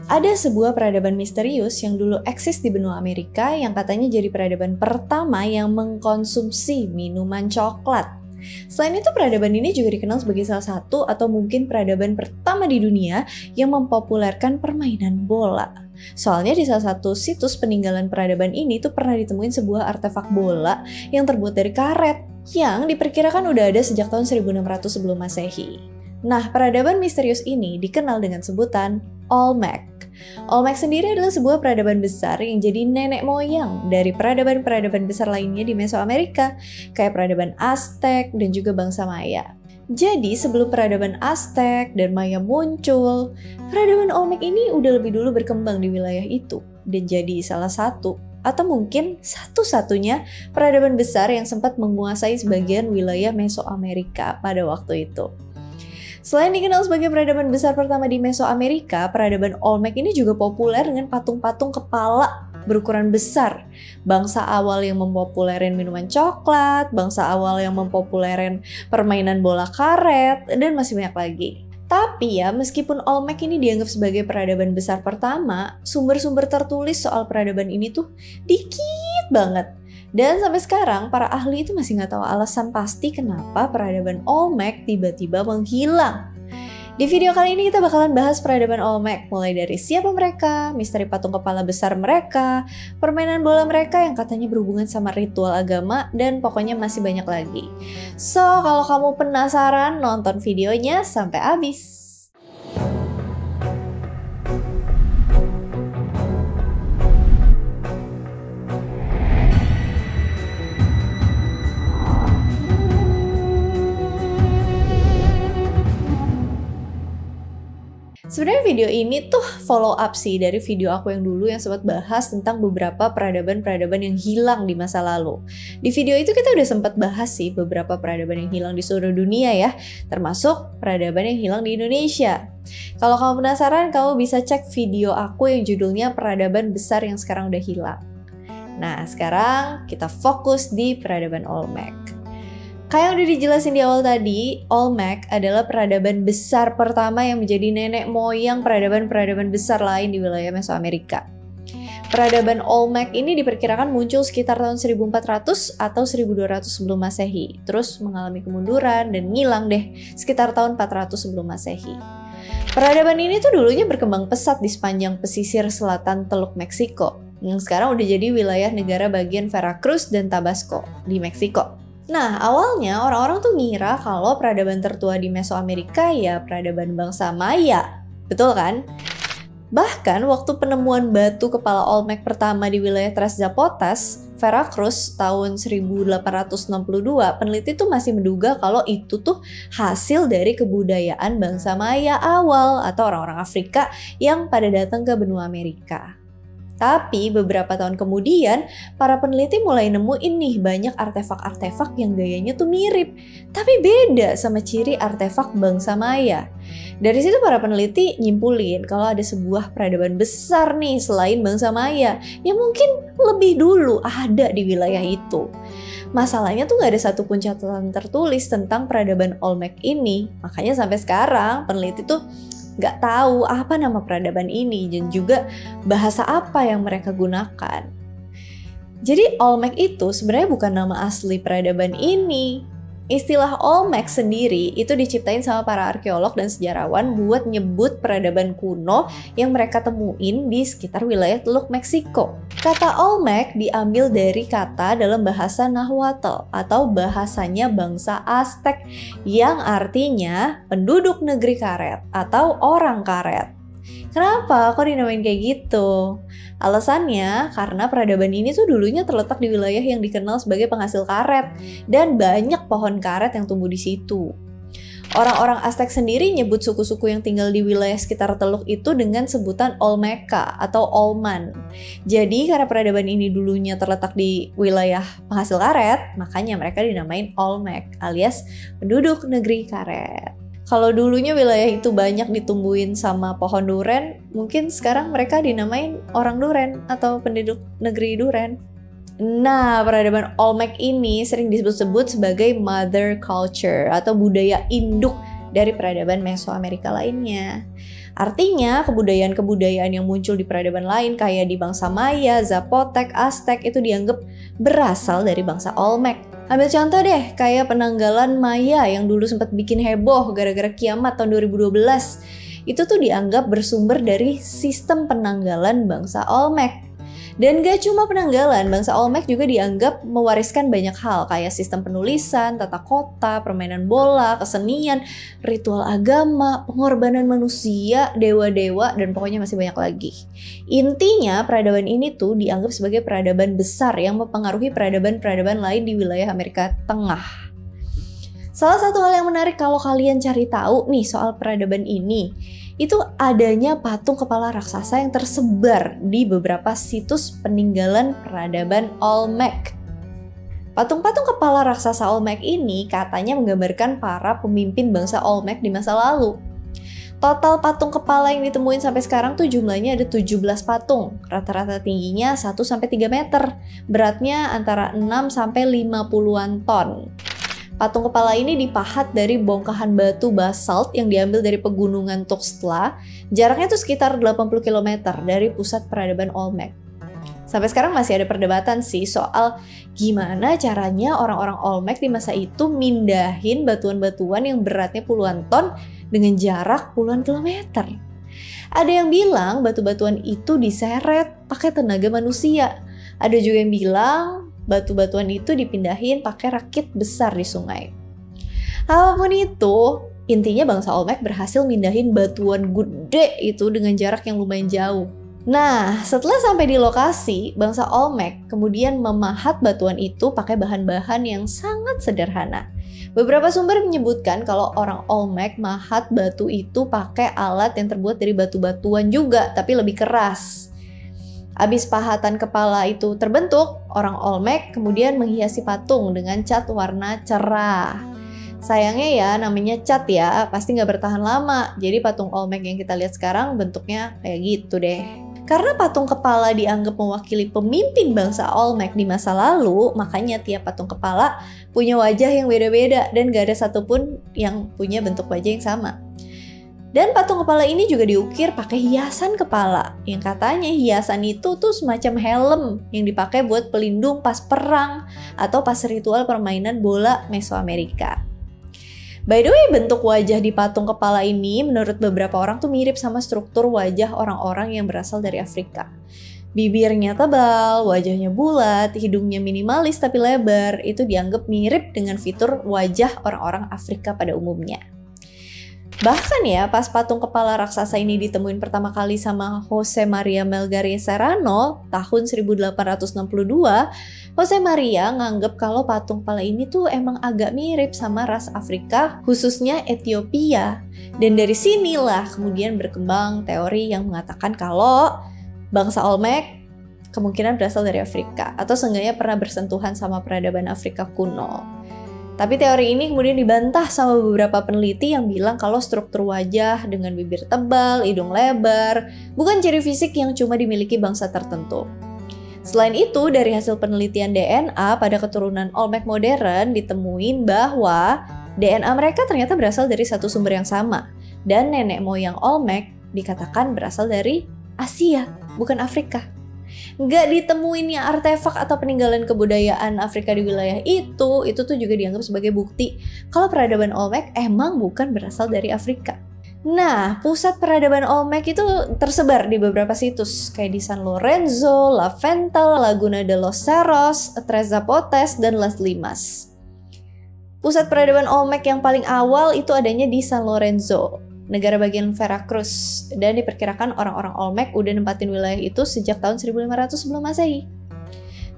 Ada sebuah peradaban misterius yang dulu eksis di benua Amerika yang katanya jadi peradaban pertama yang mengkonsumsi minuman coklat. Selain itu, peradaban ini juga dikenal sebagai salah satu atau mungkin peradaban pertama di dunia yang mempopulerkan permainan bola. Soalnya di salah satu situs peninggalan peradaban ini tuh pernah ditemuin sebuah artefak bola yang terbuat dari karet yang diperkirakan udah ada sejak tahun 1600 sebelum Masehi. Nah, peradaban misterius ini dikenal dengan sebutan Olmec. Olmec sendiri adalah sebuah peradaban besar yang jadi nenek moyang dari peradaban-peradaban besar lainnya di Mesoamerika, kayak peradaban Aztec dan juga bangsa Maya. Jadi sebelum peradaban Aztec dan Maya muncul, peradaban Olmec ini udah lebih dulu berkembang di wilayah itu dan jadi salah satu atau mungkin satu-satunya peradaban besar yang sempat menguasai sebagian wilayah Mesoamerika pada waktu itu. Selain dikenal sebagai peradaban besar pertama di Mesoamerika, peradaban Olmec ini juga populer dengan patung-patung kepala berukuran besar. Bangsa awal yang mempopulerin minuman coklat, bangsa awal yang mempopulerin permainan bola karet, dan masih banyak lagi. Tapi ya, meskipun Olmec ini dianggap sebagai peradaban besar pertama, sumber-sumber tertulis soal peradaban ini tuh dikit banget. Dan sampai sekarang, para ahli itu masih nggak tahu alasan pasti kenapa peradaban Olmec tiba-tiba menghilang. Di video kali ini kita bakalan bahas peradaban Olmec, mulai dari siapa mereka, misteri patung kepala besar mereka, permainan bola mereka yang katanya berhubungan sama ritual agama, dan pokoknya masih banyak lagi. So, kalau kamu penasaran, nonton videonya sampai habis. Sebenarnya video ini tuh follow up sih dari video aku yang dulu yang sempat bahas tentang beberapa peradaban-peradaban yang hilang di masa lalu. Di video itu kita udah sempat bahas sih beberapa peradaban yang hilang di seluruh dunia ya, termasuk peradaban yang hilang di Indonesia. Kalau kamu penasaran, kamu bisa cek video aku yang judulnya Peradaban Besar yang Sekarang Udah Hilang. Nah, sekarang kita fokus di peradaban Olmec. Kayak yang udah dijelasin di awal tadi, Olmec adalah peradaban besar pertama yang menjadi nenek moyang peradaban-peradaban besar lain di wilayah Mesoamerika. Peradaban Olmec ini diperkirakan muncul sekitar tahun 1400 atau 1200 sebelum Masehi, terus mengalami kemunduran dan ngilang deh sekitar tahun 400 sebelum Masehi. Peradaban ini tuh dulunya berkembang pesat di sepanjang pesisir selatan Teluk Meksiko, yang sekarang udah jadi wilayah negara bagian Veracruz dan Tabasco di Meksiko. Nah, awalnya orang-orang tuh ngira kalau peradaban tertua di Mesoamerika ya peradaban bangsa Maya. Betul kan? Bahkan waktu penemuan batu kepala Olmec pertama di wilayah Tres Zapotas, Veracruz tahun 1862, peneliti tuh masih menduga kalau itu tuh hasil dari kebudayaan bangsa Maya awal atau orang-orang Afrika yang pada datang ke benua Amerika. Tapi beberapa tahun kemudian, para peneliti mulai nemuin nih banyak artefak-artefak yang gayanya tuh mirip, tapi beda sama ciri artefak bangsa Maya. Dari situ para peneliti nyimpulin kalau ada sebuah peradaban besar nih selain bangsa Maya, yang mungkin lebih dulu ada di wilayah itu. Masalahnya tuh gak ada satupun catatan tertulis tentang peradaban Olmec ini, makanya sampai sekarang peneliti tuh nggak tahu apa nama peradaban ini dan juga bahasa apa yang mereka gunakan. Jadi Olmec itu sebenarnya bukan nama asli peradaban ini. Istilah Olmec sendiri itu diciptain sama para arkeolog dan sejarawan buat nyebut peradaban kuno yang mereka temuin di sekitar wilayah Teluk Meksiko. Kata Olmec diambil dari kata dalam bahasa Nahuatl atau bahasanya bangsa Aztec yang artinya penduduk negeri karet atau orang karet. Kenapa kok dinamain kayak gitu? Alasannya karena peradaban ini tuh dulunya terletak di wilayah yang dikenal sebagai penghasil karet dan banyak pohon karet yang tumbuh di situ. Orang-orang Aztec sendiri nyebut suku-suku yang tinggal di wilayah sekitar teluk itu dengan sebutan Olmeca atau Olman. Jadi karena peradaban ini dulunya terletak di wilayah penghasil karet, makanya mereka dinamain Olmec alias penduduk negeri karet. Kalau dulunya wilayah itu banyak ditumbuhin sama pohon duren, mungkin sekarang mereka dinamain orang duren atau penduduk negeri duren. Nah, peradaban Olmec ini sering disebut-sebut sebagai mother culture atau budaya induk dari peradaban Mesoamerika lainnya. Artinya kebudayaan-kebudayaan yang muncul di peradaban lain kayak di bangsa Maya, Zapotec, Aztec itu dianggap berasal dari bangsa Olmec. Ambil contoh deh kayak penanggalan Maya yang dulu sempat bikin heboh gara-gara kiamat tahun 2012. Itu tuh dianggap bersumber dari sistem penanggalan bangsa Olmec. Dan gak cuma penanggalan, bangsa Olmec juga dianggap mewariskan banyak hal kayak sistem penulisan, tata kota, permainan bola, kesenian, ritual agama, pengorbanan manusia, dewa-dewa, dan pokoknya masih banyak lagi. Intinya peradaban ini tuh dianggap sebagai peradaban besar yang mempengaruhi peradaban-peradaban lain di wilayah Amerika Tengah. Salah satu hal yang menarik kalau kalian cari tahu nih soal peradaban ini, itu adanya patung kepala raksasa yang tersebar di beberapa situs peninggalan peradaban Olmec. Patung-patung kepala raksasa Olmec ini katanya menggambarkan para pemimpin bangsa Olmec di masa lalu. Total patung kepala yang ditemuin sampai sekarang tuh jumlahnya ada 17 patung. Rata-rata tingginya 1-3 meter, beratnya antara 6-50-an ton. Patung kepala ini dipahat dari bongkahan batu basalt yang diambil dari pegunungan Tuxtla. Jaraknya tuh sekitar 80 km dari pusat peradaban Olmec. Sampai sekarang masih ada perdebatan sih soal gimana caranya orang-orang Olmec di masa itu mindahin batuan-batuan yang beratnya puluhan ton dengan jarak puluhan kilometer. Ada yang bilang batu-batuan itu diseret pakai tenaga manusia. Ada juga yang bilang batu-batuan itu dipindahin pakai rakit besar di sungai. Apapun itu, intinya bangsa Olmec berhasil mindahin batuan gede itu dengan jarak yang lumayan jauh. Nah, setelah sampai di lokasi, bangsa Olmec kemudian memahat batuan itu pakai bahan-bahan yang sangat sederhana. Beberapa sumber menyebutkan kalau orang Olmec mahat batu itu pakai alat yang terbuat dari batu-batuan juga, tapi lebih keras. Abis pahatan kepala itu terbentuk, orang Olmec kemudian menghiasi patung dengan cat warna cerah. Sayangnya ya, namanya cat ya, pasti nggak bertahan lama. Jadi patung Olmec yang kita lihat sekarang bentuknya kayak gitu deh. Karena patung kepala dianggap mewakili pemimpin bangsa Olmec di masa lalu, makanya tiap patung kepala punya wajah yang beda-beda dan gak ada satupun yang punya bentuk wajah yang sama. Dan patung kepala ini juga diukir pakai hiasan kepala, yang katanya hiasan itu tuh semacam helm yang dipakai buat pelindung pas perang atau pas ritual permainan bola Mesoamerika. By the way, bentuk wajah di patung kepala ini menurut beberapa orang tuh mirip sama struktur wajah orang-orang yang berasal dari Afrika. Bibirnya tebal, wajahnya bulat, hidungnya minimalis tapi lebar, itu dianggap mirip dengan fitur wajah orang-orang Afrika pada umumnya. Bahkan ya, pas patung kepala raksasa ini ditemuin pertama kali sama Jose Maria Melgarejo Serrano tahun 1862, Jose Maria nganggep kalau patung kepala ini tuh emang agak mirip sama ras Afrika, khususnya Ethiopia. Dan dari sinilah kemudian berkembang teori yang mengatakan kalau bangsa Olmec kemungkinan berasal dari Afrika, atau seenggaknya pernah bersentuhan sama peradaban Afrika kuno. Tapi teori ini kemudian dibantah sama beberapa peneliti yang bilang kalau struktur wajah dengan bibir tebal, hidung lebar, bukan ciri fisik yang cuma dimiliki bangsa tertentu. Selain itu, dari hasil penelitian DNA pada keturunan Olmec modern ditemuin bahwa DNA mereka ternyata berasal dari satu sumber yang sama. Dan nenek moyang Olmec dikatakan berasal dari Asia, bukan Afrika. Nggak ditemuinnya artefak atau peninggalan kebudayaan Afrika di wilayah itu tuh juga dianggap sebagai bukti kalau peradaban Olmec emang bukan berasal dari Afrika. Nah, pusat peradaban Olmec itu tersebar di beberapa situs kayak di San Lorenzo, La Venta, Laguna de los Cerros, Tres Zapotes, dan Las Limas. Pusat peradaban Olmec yang paling awal itu adanya di San Lorenzo, negara bagian Veracruz, dan diperkirakan orang-orang Olmec udah nempatin wilayah itu sejak tahun 1500 sebelum Masehi.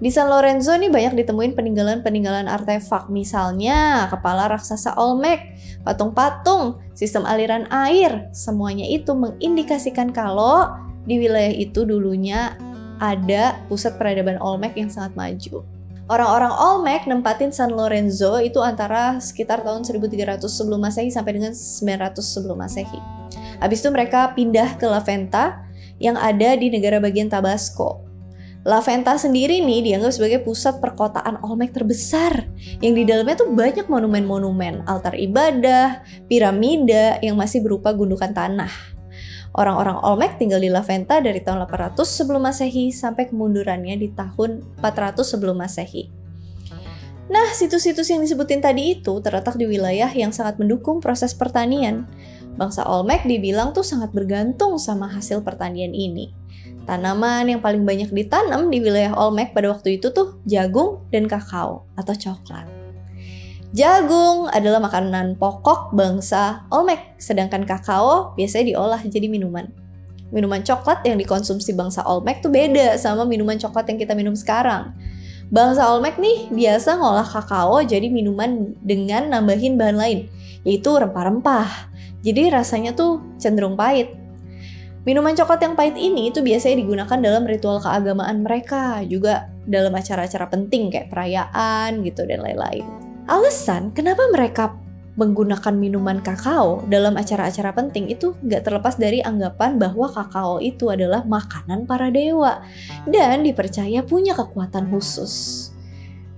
Di San Lorenzo nih banyak ditemuin peninggalan-peninggalan artefak, misalnya kepala raksasa Olmec, patung-patung, sistem aliran air, semuanya itu mengindikasikan kalau di wilayah itu dulunya ada pusat peradaban Olmec yang sangat maju. Orang-orang Olmec nempatin San Lorenzo itu antara sekitar tahun 1300 sebelum Masehi sampai dengan 900 sebelum Masehi. Habis itu mereka pindah ke La Venta yang ada di negara bagian Tabasco. La Venta sendiri nih dianggap sebagai pusat perkotaan Olmec terbesar yang di dalamnya tuh banyak monumen-monumen, altar ibadah, piramida yang masih berupa gundukan tanah. Orang-orang Olmec tinggal di La Venta dari tahun 800 sebelum Masehi sampai kemundurannya di tahun 400 sebelum Masehi. Nah, situs-situs yang disebutin tadi itu terletak di wilayah yang sangat mendukung proses pertanian. Bangsa Olmec dibilang tuh sangat bergantung sama hasil pertanian ini. Tanaman yang paling banyak ditanam di wilayah Olmec pada waktu itu tuh jagung dan kakao atau coklat. Jagung adalah makanan pokok bangsa Olmec, sedangkan kakao biasanya diolah jadi minuman. Minuman coklat yang dikonsumsi bangsa Olmec tuh beda sama minuman coklat yang kita minum sekarang. Bangsa Olmec nih biasa ngolah kakao jadi minuman dengan nambahin bahan lain, yaitu rempah-rempah. Jadi rasanya tuh cenderung pahit. Minuman coklat yang pahit ini tuh biasanya digunakan dalam ritual keagamaan mereka, juga dalam acara-acara penting kayak perayaan gitu dan lain-lain. Alasan kenapa mereka menggunakan minuman kakao dalam acara-acara penting itu nggak terlepas dari anggapan bahwa kakao itu adalah makanan para dewa dan dipercaya punya kekuatan khusus.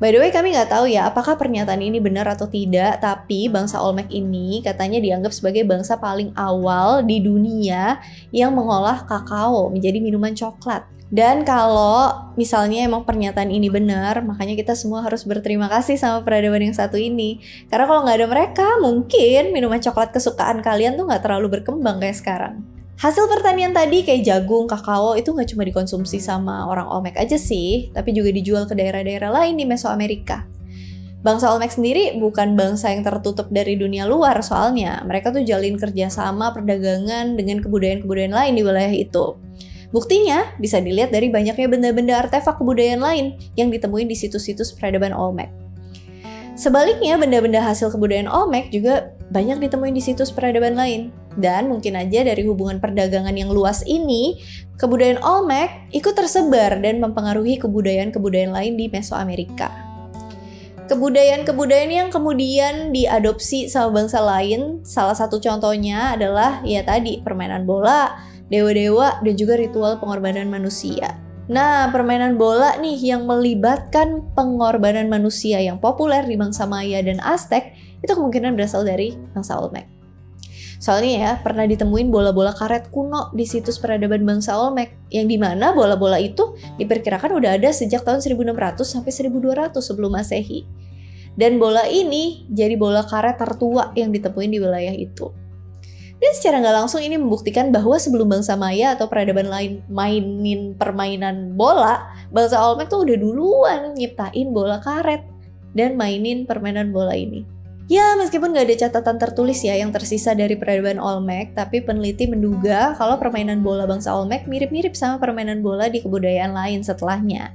By the way, kami nggak tahu ya apakah pernyataan ini benar atau tidak, tapi bangsa Olmec ini katanya dianggap sebagai bangsa paling awal di dunia yang mengolah kakao menjadi minuman coklat. Dan kalau misalnya emang pernyataan ini benar, makanya kita semua harus berterima kasih sama peradaban yang satu ini. Karena kalau nggak ada mereka, mungkin minuman coklat kesukaan kalian tuh nggak terlalu berkembang kayak sekarang. Hasil pertanian tadi kayak jagung, kakao itu nggak cuma dikonsumsi sama orang Olmec aja sih, tapi juga dijual ke daerah-daerah lain di Mesoamerika. Bangsa Olmec sendiri bukan bangsa yang tertutup dari dunia luar soalnya. Mereka tuh jalin kerjasama perdagangan dengan kebudayaan-kebudayaan lain di wilayah itu. Buktinya bisa dilihat dari banyaknya benda-benda artefak kebudayaan lain yang ditemuin di situs-situs peradaban Olmec. Sebaliknya, benda-benda hasil kebudayaan Olmec juga banyak ditemuin di situs peradaban lain. Dan mungkin aja dari hubungan perdagangan yang luas ini, kebudayaan Olmec ikut tersebar dan mempengaruhi kebudayaan-kebudayaan lain di Mesoamerika. Kebudayaan-kebudayaan yang kemudian diadopsi sama bangsa lain, salah satu contohnya adalah ya tadi permainan bola, dewa-dewa, dan juga ritual pengorbanan manusia. Nah, permainan bola nih yang melibatkan pengorbanan manusia yang populer di bangsa Maya dan Aztec itu kemungkinan berasal dari bangsa Olmec. Soalnya ya, pernah ditemuin bola-bola karet kuno di situs peradaban bangsa Olmec, yang dimana bola-bola itu diperkirakan udah ada sejak tahun 1600 sampai 1200 sebelum Masehi. Dan bola ini jadi bola karet tertua yang ditemuin di wilayah itu. Dan secara nggak langsung ini membuktikan bahwa sebelum bangsa Maya atau peradaban lain mainin permainan bola, bangsa Olmec tuh udah duluan nyiptain bola karet dan mainin permainan bola ini. Ya, meskipun nggak ada catatan tertulis ya yang tersisa dari peradaban Olmec, tapi peneliti menduga kalau permainan bola bangsa Olmec mirip-mirip sama permainan bola di kebudayaan lain setelahnya.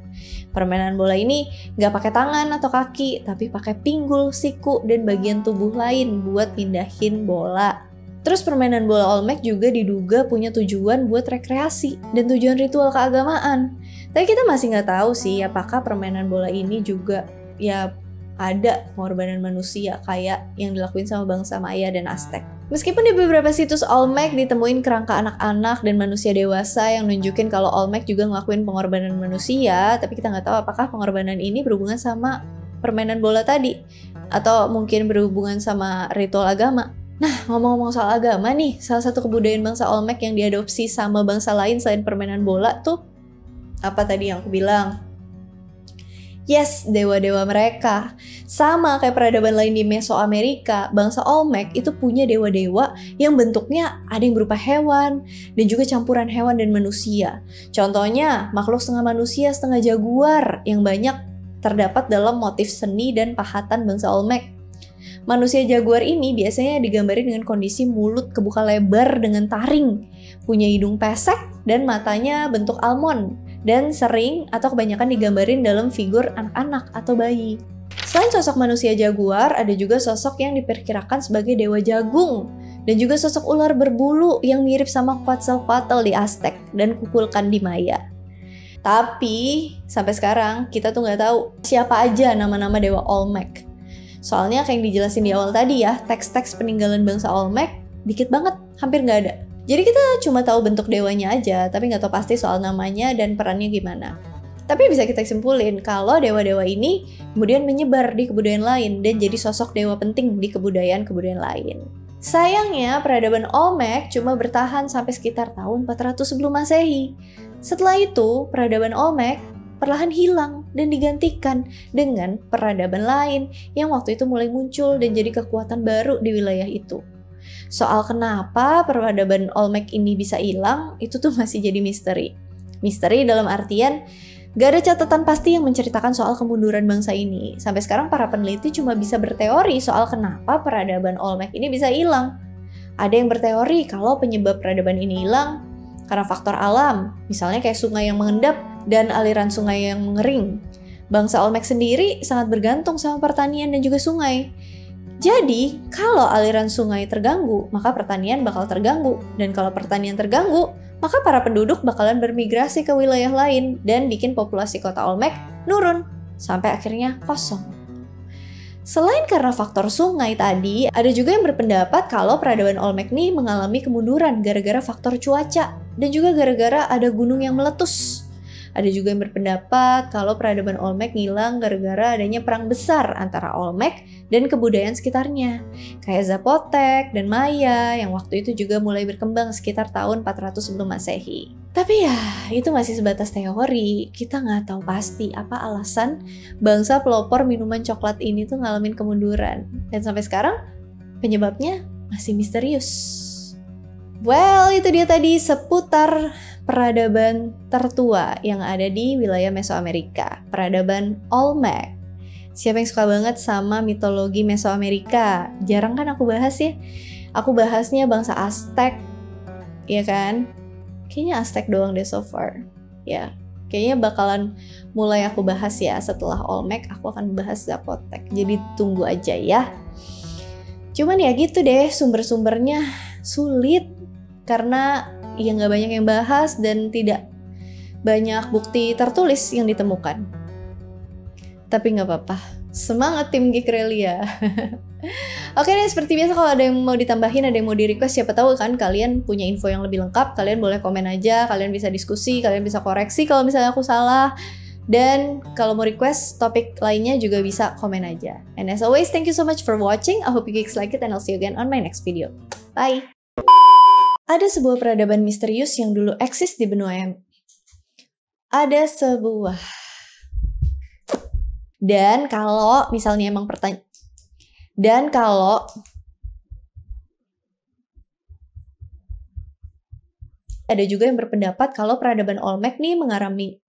Permainan bola ini nggak pakai tangan atau kaki, tapi pakai pinggul, siku, dan bagian tubuh lain buat pindahin bola. Terus permainan bola Olmec juga diduga punya tujuan buat rekreasi dan tujuan ritual keagamaan. Tapi kita masih nggak tahu sih apakah permainan bola ini juga ya ada pengorbanan manusia kayak yang dilakuin sama bangsa Maya dan Aztec. Meskipun di beberapa situs Olmec ditemuin kerangka anak-anak dan manusia dewasa yang nunjukin kalau Olmec juga ngelakuin pengorbanan manusia, tapi kita nggak tahu apakah pengorbanan ini berhubungan sama permainan bola tadi atau mungkin berhubungan sama ritual agama. Nah, ngomong-ngomong soal agama nih, salah satu kebudayaan bangsa Olmec yang diadopsi sama bangsa lain selain permainan bola tuh apa tadi yang aku bilang? Yes, dewa-dewa mereka. Sama kayak peradaban lain di Mesoamerika, bangsa Olmec itu punya dewa-dewa yang bentuknya ada yang berupa hewan dan juga campuran hewan dan manusia. Contohnya, makhluk setengah manusia, setengah jaguar yang banyak terdapat dalam motif seni dan pahatan bangsa Olmec. Manusia jaguar ini biasanya digambarin dengan kondisi mulut kebuka lebar dengan taring, punya hidung pesek, dan matanya bentuk almond, dan sering atau kebanyakan digambarin dalam figur anak-anak atau bayi. Selain sosok manusia jaguar, ada juga sosok yang diperkirakan sebagai dewa jagung, dan juga sosok ular berbulu yang mirip sama Quetzalcoatl di Aztec dan Kukulkan di Maya. Tapi sampai sekarang kita tuh nggak tahu siapa aja nama-nama dewa Olmec. Soalnya kayak yang dijelasin di awal tadi ya, teks-teks peninggalan bangsa Olmec dikit banget, hampir nggak ada. Jadi kita cuma tahu bentuk dewanya aja, tapi nggak tahu pasti soal namanya dan perannya gimana. Tapi bisa kita simpulin kalau dewa-dewa ini kemudian menyebar di kebudayaan lain dan jadi sosok dewa penting di kebudayaan-kebudayaan lain. Sayangnya, peradaban Olmec cuma bertahan sampai sekitar tahun 400 sebelum Masehi. Setelah itu, peradaban Olmec perlahan hilang dan digantikan dengan peradaban lain yang waktu itu mulai muncul dan jadi kekuatan baru di wilayah itu. Soal kenapa peradaban Olmec ini bisa hilang, itu tuh masih jadi misteri. Misteri dalam artian gak ada catatan pasti yang menceritakan soal kemunduran bangsa ini. Sampai sekarang para peneliti cuma bisa berteori soal kenapa peradaban Olmec ini bisa hilang. Ada yang berteori kalau penyebab peradaban ini hilang karena faktor alam, misalnya kayak sungai yang mengendap dan aliran sungai yang mengering. Bangsa Olmec sendiri sangat bergantung sama pertanian dan juga sungai. Jadi, kalau aliran sungai terganggu, maka pertanian bakal terganggu. Dan kalau pertanian terganggu, maka para penduduk bakalan bermigrasi ke wilayah lain dan bikin populasi kota Olmec nurun sampai akhirnya kosong. Selain karena faktor sungai tadi, ada juga yang berpendapat kalau peradaban Olmec nih mengalami kemunduran gara-gara faktor cuaca dan juga gara-gara ada gunung yang meletus. Ada juga yang berpendapat kalau peradaban Olmec ngilang gara-gara adanya perang besar antara Olmec dan kebudayaan sekitarnya, kayak Zapotec dan Maya yang waktu itu juga mulai berkembang sekitar tahun 400 sebelum Masehi. Tapi ya, itu masih sebatas teori. Kita nggak tahu pasti apa alasan bangsa pelopor minuman coklat ini tuh ngalamin kemunduran. Dan sampai sekarang, penyebabnya masih misterius. Well, itu dia tadi seputar peradaban tertua yang ada di wilayah Mesoamerika, peradaban Olmec. Siapa yang suka banget sama mitologi Mesoamerika? Jarang kan aku bahas ya. Aku bahasnya bangsa Aztec, ya kan? Kayaknya Aztec doang deh so far. Ya, kayaknya bakalan mulai aku bahas ya setelah Olmec, aku akan bahas Zapotec. Jadi tunggu aja ya. Cuman ya gitu deh, sumber-sumbernya sulit karena ya nggak banyak yang bahas dan tidak banyak bukti tertulis yang ditemukan. Tapi nggak apa-apa, semangat tim Geek Relia. Oke deh, seperti biasa kalau ada yang mau ditambahin, ada yang mau di-request, siapa tahu kan kalian punya info yang lebih lengkap, kalian boleh komen aja, kalian bisa diskusi, kalian bisa koreksi kalau misalnya aku salah. Dan kalau mau request topik lainnya juga bisa komen aja. And as always, thank you so much for watching. I hope you geeks like it and I'll see you again on my next video. Bye! Ada sebuah peradaban misterius yang dulu eksis di benua yang... Dan kalau misalnya emang ada juga yang berpendapat kalau peradaban Olmec nih mengalami